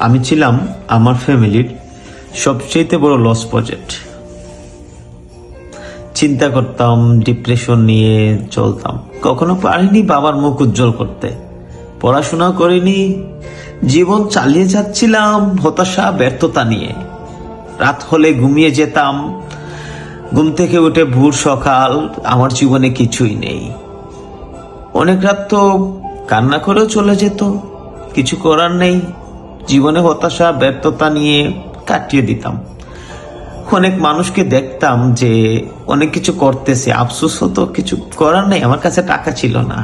আমি ছিলাম আমার ফ্যামিলির সবচেয়ে বড় লস প্রজেক্ট। চিন্তা করতাম, ডিপ্রেশন নিয়ে চলতাম। কখনো পারিনি বাবার মুখ উজ্জ্বল করতে, পড়াশোনা করিনি, জীবন চালিয়ে যাচ্ছিলাম হতাশা ব্যর্থতা নিয়ে। রাত হলে ঘুমিয়ে যেতাম, ঘুম থেকে উঠে ভোর সকাল, আমার জীবনে কিছুই নেই। অনেক রাত তো কান্না করেও চলে যেত, কিছু করার নেই। জীবনে হতাশা ব্যর্থতা নিয়ে কাটিয়ে দিতাম। অনেক মানুষকে দেখতাম যে অনেক কিছু করতেছে, আফসোস হতো, কিছু করার নেই। আমার কাছে টাকা ছিল না,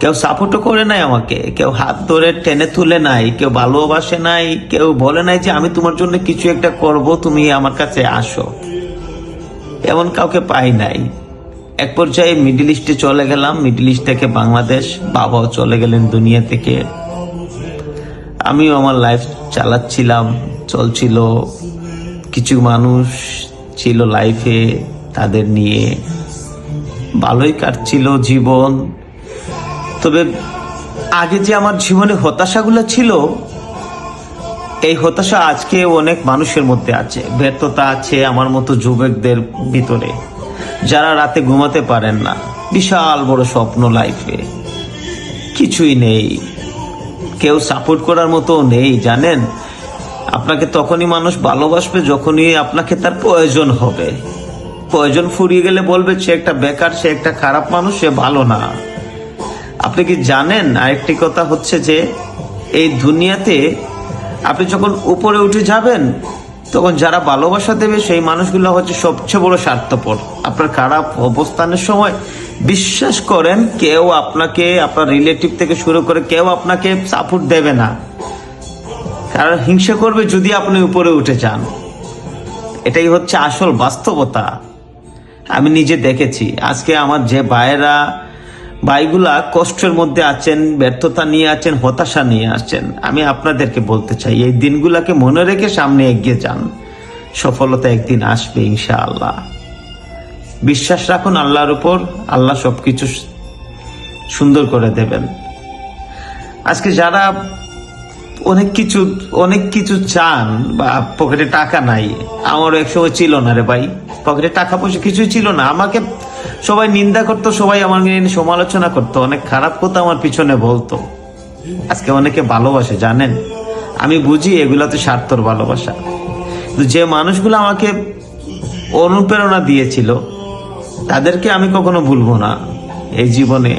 কেউ সাপোর্টও করে নাই আমাকে, কেউ হাত ধরে টেনে তুলে নাই, কেউ ভালোবাসে নাই, কেউ বলে নাই যে আমি তোমার জন্য কিছু একটা করব, তুমি আমার কাছে আসো। এমন কাউকে পাই নাই। এক পর্যায়ে মিডল ইস্টে চলে গেলাম, মিডল ইস্ট থেকে বাংলাদেশ। বাবাও চলে গেলেন দুনিয়া থেকে। আমিও আমার লাইফ চালাচ্ছিলাম, চলছিল। কিছু মানুষ ছিল লাইফে, তাদের নিয়ে ভালোই কাটছিল জীবন। তবে আগে যে আমার জীবনে হতাশাগুলো ছিল, এই হতাশা আজকে অনেক মানুষের মধ্যে আছে। ব্যর্থতা আছে আমার মতো যুবকদের ভিতরে, যারা রাতে ঘুমাতে পারেন না। বিশাল বড় স্বপ্ন লাইফে, কিছুই নেই, কেউ সাপোর্ট করার মতো নেই। জানেন, আপনাকে তখনই মানুষ ভালোবাসবে যখনই আপনাকে তার প্রয়োজন হবে। প্রয়োজন ফুরিয়ে গেলে বলবে সে একটা বেকার, সে একটা খারাপ মানুষ, সে ভালো না। আপনি কি জানেন, আরেকটি কথা হচ্ছে যে এই দুনিয়াতে আপনি যখন উপরে উঠে যাবেন, তখন যারা ভালোবাসা দেবে সেই মানুষগুলো হচ্ছে সবচেয়ে বড় স্বার্থপর। আপনার খারাপ অবস্থানের সময় বিশ্বাস করেন, কেউ আপনাকে, আপনার রিলেটিভ থেকে শুরু করে কেউ আপনাকে সাপোর্ট দেবে না। কারণ হিংসা করবে যদি আপনি উপরে উঠে যান। এটাই হচ্ছে আসল বাস্তবতা। আমি নিজে দেখেছি। আজকে আমার যে ভাইগুলা কষ্টের মধ্যে আছেন, ব্যর্থতা নিয়ে আছেন, হতাশা নিয়ে আছেন, আমি আপনাদেরকে বলতে চাই, এই দিনগুলাকে মনে রেখে সামনে এগিয়ে যান। সফলতা একদিন আসবে ইনশাআল্লাহ। বিশ্বাস রাখুন আল্লাহর উপর, আল্লাহ সবকিছু সুন্দর করে দেবেন। আজকে যারা অনেক কিছু চান, বা পকেটে টাকা নাই, আমারও একসময় ছিল না রে ভাই, পকেটে টাকা পয়সা কিছুই ছিল না। আমাকে সবাই নিন্দা করতো, সবাই আমাকে নিয়ে সমালোচনা করতো, অনেক খারাপ কথা আমার পিছনে বলতো। আজকে অনেকে ভালোবাসে, জানেন, আমি বুঝি এগুলাতে স্বার্থর ভালোবাসা। যে মানুষগুলো আমাকে অনুপ্রেরণা দিয়েছিল, তাদেরকে আমি কখনো ভুলবো না এই জীবনে।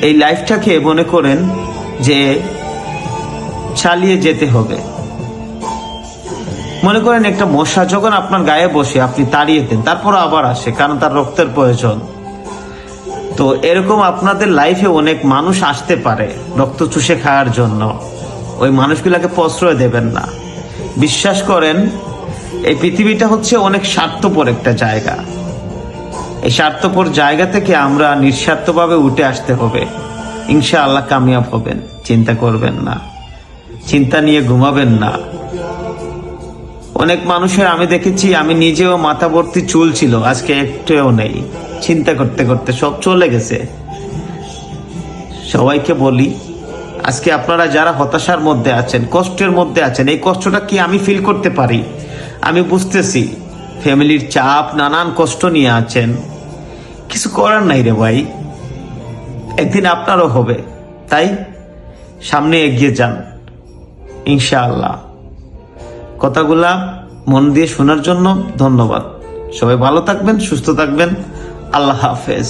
এই লাইফটাকে মনে করেন যে চালিয়ে যেতে হবে। মনে করেন একটা মশা যখন আপনার গায়ে বসে, আপনি তাড়িয়ে দেন, তারপর আবার আসে, কারণ তার রক্তের প্রয়োজন। তো এরকম আপনাদের লাইফে অনেক মানুষ আসতে পারে রক্ত চুষে খাওয়ার জন্য। ওই মানুষগুলাকে প্রশ্রয় দেবেন না। বিশ্বাস করেন, এই পৃথিবীটা হচ্ছে অনেক স্বার্থপর একটা জায়গা। এই স্বার্থপর জায়গা থেকে আমরা নিঃস্বার্থভাবে উঠে আসতে হবে। ইনশাআল্লাহ কামিয়াব হবেন। চিন্তা করবেন না, চিন্তা নিয়ে ঘুমাবেন না। অনেক মানুষের আমি দেখেছি, আমি নিজেও মাথা ভর্তি চুল ছিল, আজকে একটুও নেই। চিন্তা করতে করতে সব চলে গেছে। সবাইকে বলি, আজকে আপনারা যারা হতাশার মধ্যে আছেন, কষ্টের মধ্যে আছেন, এই কষ্টটা কি আমি ফিল করতে পারি, আমি বুঝতেছি। ফ্যামিলির চাপ, নানান কষ্ট নিয়ে আছেন, কিছু করার নাই রে ভাই, একদিন আপনারও হবে। তাই সামনে এগিয়ে যান ইনশাআল্লাহ। কথাগুলা মন দিয়ে শোনার জন্য ধন্যবাদ। সবাই ভালো থাকবেন, সুস্থ থাকবেন। আল্লাহ হাফেজ।